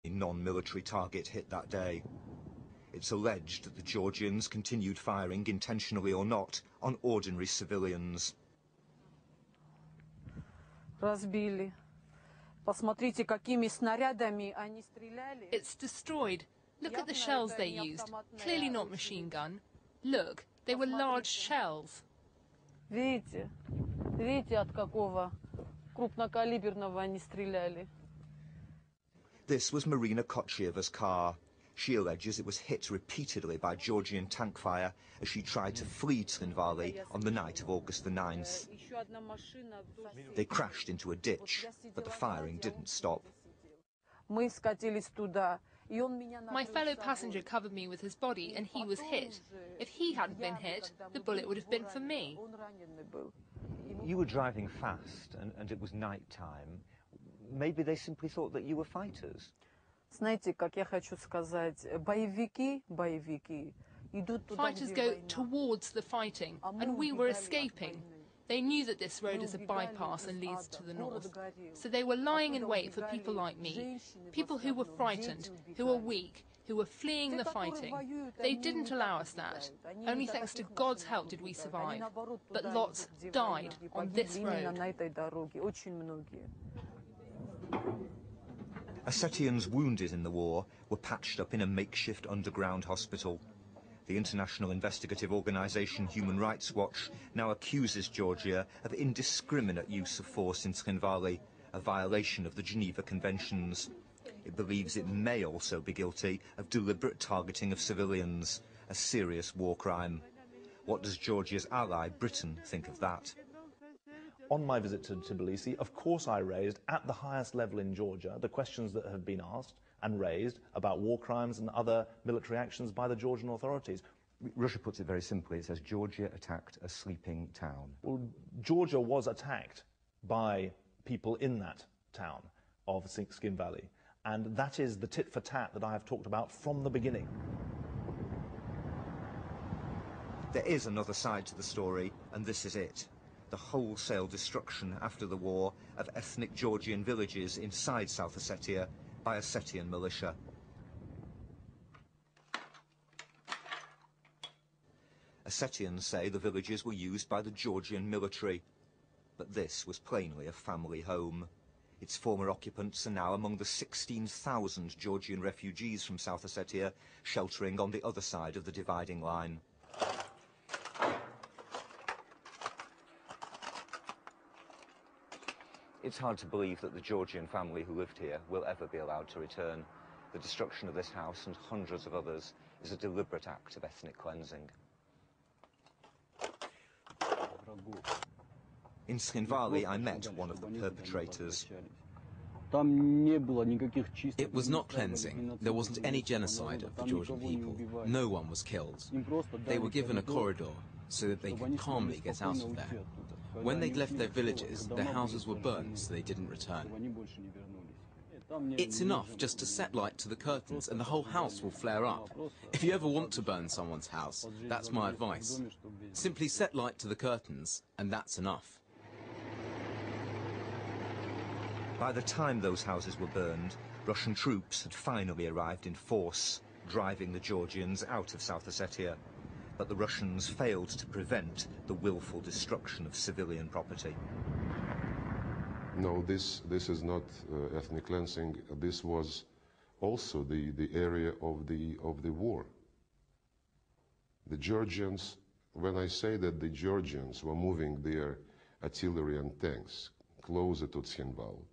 A non-military target hit that day. It's alleged that the Georgians continued firing, intentionally or not, on ordinary civilians. It's destroyed. Look at the shells they used. Clearly not machine gun. Look, they were large shells. Видите, от какого крупнокалиберного они стреляли. This was Marina Kochyeva's car. She alleges it was hit repeatedly by Georgian tank fire as she tried to flee Trinvali on the night of August the 9th. They crashed into a ditch, but the firing didn't stop. My fellow passenger covered me with his body and he was hit. If he hadn't been hit, the bullet would have been for me. You were driving fast and it was night time. Maybe they simply thought that you were fighters. Знаете, как я хочу сказать, боевики идут туда, Fighters go towards the fighting, and we were escaping. They knew that this road is a bypass and leads to the north. So they were lying in wait for people like me, people who were frightened, who were weak, who were fleeing the fighting. They didn't allow us that. Only thanks to God's help did we survive. But lots died on this road. Ossetians wounded in the war were patched up in a makeshift underground hospital. The international investigative organisation Human Rights Watch now accuses Georgia of indiscriminate use of force in Trinvali, a violation of the Geneva Conventions. It believes it may also be guilty of deliberate targeting of civilians, a serious war crime. What does Georgia's ally, Britain, think of that? On my visit to Tbilisi, of course I raised, at the highest level in Georgia, the questions that have been asked and raised about war crimes and other military actions by the Georgian authorities. Russia puts it very simply. It says Georgia attacked a sleeping town. Well, Georgia was attacked by people in that town of Skin Valley, and that is the tit for tat that I have talked about from the beginning. There is another side to the story, and this is it. The wholesale destruction after the war of ethnic Georgian villages inside South Ossetia by Ossetian militia. Ossetians say the villages were used by the Georgian military, but this was plainly a family home. Its former occupants are now among the 16,000 Georgian refugees from South Ossetia sheltering on the other side of the dividing line. It's hard to believe that the Georgian family who lived here will ever be allowed to return. The destruction of this house and hundreds of others is a deliberate act of ethnic cleansing. In Trinvali, I met one of the perpetrators. It was not cleansing. There wasn't any genocide of the Georgian people. No one was killed. They were given a corridor so that they could calmly get out of there. When they'd left their villages, their houses were burned, so they didn't return. It's enough just to set light to the curtains and the whole house will flare up. If you ever want to burn someone's house, that's my advice. Simply set light to the curtains, and that's enough. By the time those houses were burned, Russian troops had finally arrived in force, driving the Georgians out of South Ossetia. But the Russians failed to prevent the willful destruction of civilian property. No, this is not ethnic cleansing. This was also the area of the war. The Georgians, when I say that the Georgians were moving their artillery and tanks closer to Tskhinval,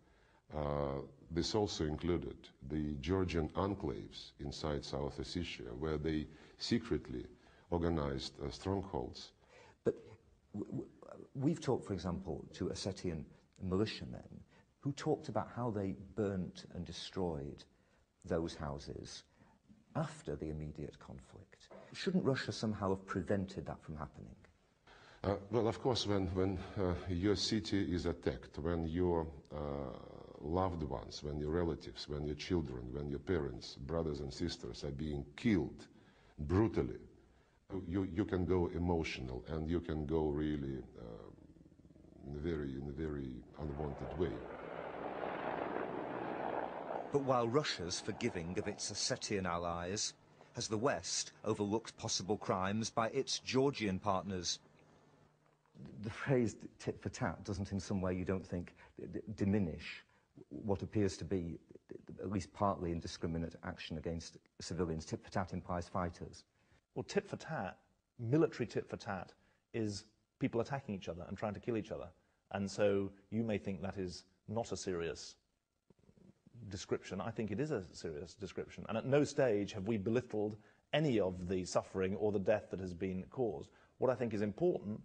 this also included the Georgian enclaves inside South Ossetia, where they secretly organized strongholds. But we've talked, for example, to Ossetian militiamen who talked about how they burnt and destroyed those houses after the immediate conflict. Shouldn't Russia somehow have prevented that from happening? Well, of course, when your city is attacked, when your loved ones, when your relatives, when your children, when your parents, brothers and sisters are being killed brutally, you can go emotional and you can go really in a very unwanted way. But while Russia's forgiving of its Ossetian allies, has the West overlooked possible crimes by its Georgian partners? The phrase tit for tat doesn't in some way, you don't think, diminish what appears to be at least partly indiscriminate action against civilians. Tit for tat implies fighters. Well, tit for tat, military tit for tat, is people attacking each other and trying to kill each other. And so you may think that is not a serious description. I think it is a serious description. And at no stage have we belittled any of the suffering or the death that has been caused. What I think is important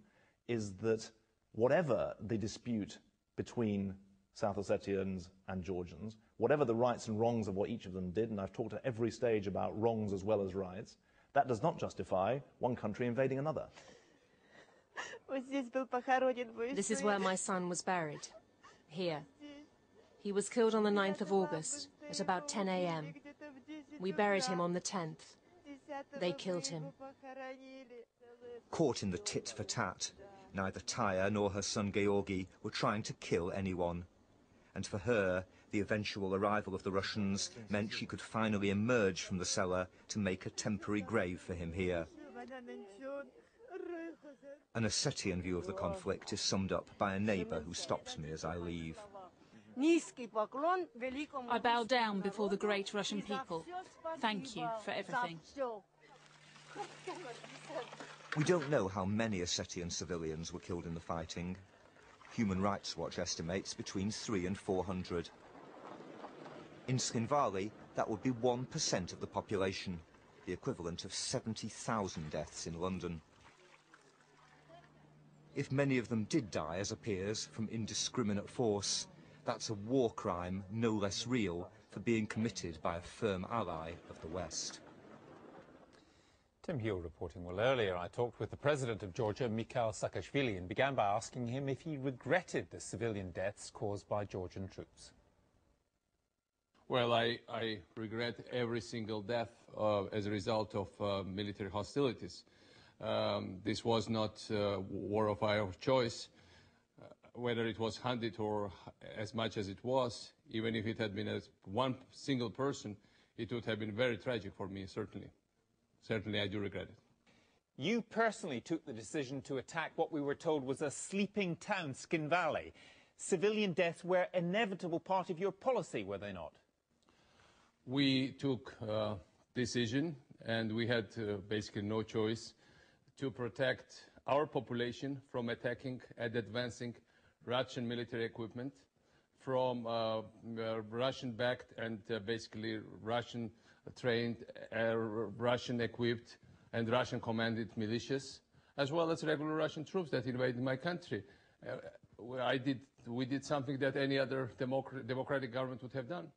is that whatever the dispute between South Ossetians and Georgians, whatever the rights and wrongs of what each of them did, and I've talked at every stage about wrongs as well as rights, that does not justify one country invading another. This is where my son was buried, here. He was killed on the 9th of August at about 10 a.m. We buried him on the 10th. They killed him. Caught in the tit for tat, neither Taya nor her son Georgi were trying to kill anyone. And for her, the eventual arrival of the Russians meant she could finally emerge from the cellar to make a temporary grave for him here. An Ossetian view of the conflict is summed up by a neighbour who stops me as I leave. I bow down before the great Russian people. Thank you for everything. We don't know how many Ossetian civilians were killed in the fighting. Human Rights Watch estimates between 300 and 400. In Tskhinvali, that would be 1% of the population, the equivalent of 70,000 deaths in London. If many of them did die, as appears, from indiscriminate force, that's a war crime no less real for being committed by a firm ally of the West. Tim Heal reporting. Well, earlier I talked with the president of Georgia, Mikhail Saakashvili, and began by asking him if he regretted the civilian deaths caused by Georgian troops. Well, I regret every single death as a result of military hostilities. This was not a war of our choice. Whether it was 100 or as much as it was, even if it had been one single person, it would have been very tragic for me, certainly. Certainly, I do regret it. You personally took the decision to attack what we were told was a sleeping town, Tskhinvali. Civilian deaths were an inevitable part of your policy, were they not? We took a decision, and we had basically no choice to protect our population from attacking and advancing Russian military equipment, from Russian-backed and basically Russian-trained, Russian-equipped and Russian-commanded militias, as well as regular Russian troops that invaded my country. We did something that any other democratic government would have done.